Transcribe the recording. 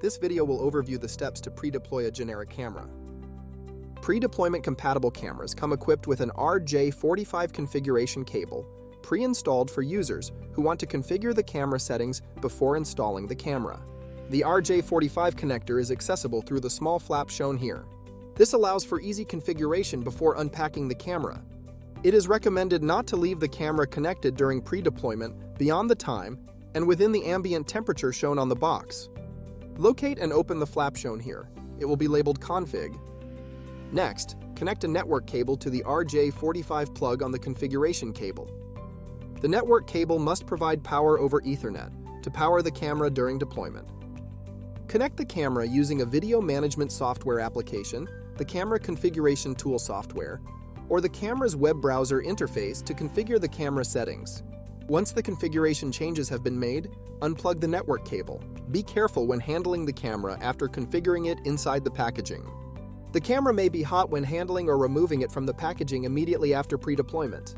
This video will overview the steps to pre-deploy a generic camera. Pre-deployment compatible cameras come equipped with an RJ45 configuration cable, pre-installed for users who want to configure the camera settings before installing the camera. The RJ45 connector is accessible through the small flap shown here. This allows for easy configuration before unpacking the camera. It is recommended not to leave the camera connected during pre-deployment beyond the time and within the ambient temperature shown on the box. Locate and open the flap shown here. It will be labeled config. Next, connect a network cable to the RJ45 plug on the configuration cable. The network cable must provide power over Ethernet to power the camera during deployment. Connect the camera using a video management software application, the camera configuration tool software, or the camera's web browser interface to configure the camera settings. Once the configuration changes have been made, unplug the network cable. Be careful when handling the camera after configuring it inside the packaging. The camera may be hot when handling or removing it from the packaging immediately after pre-deployment.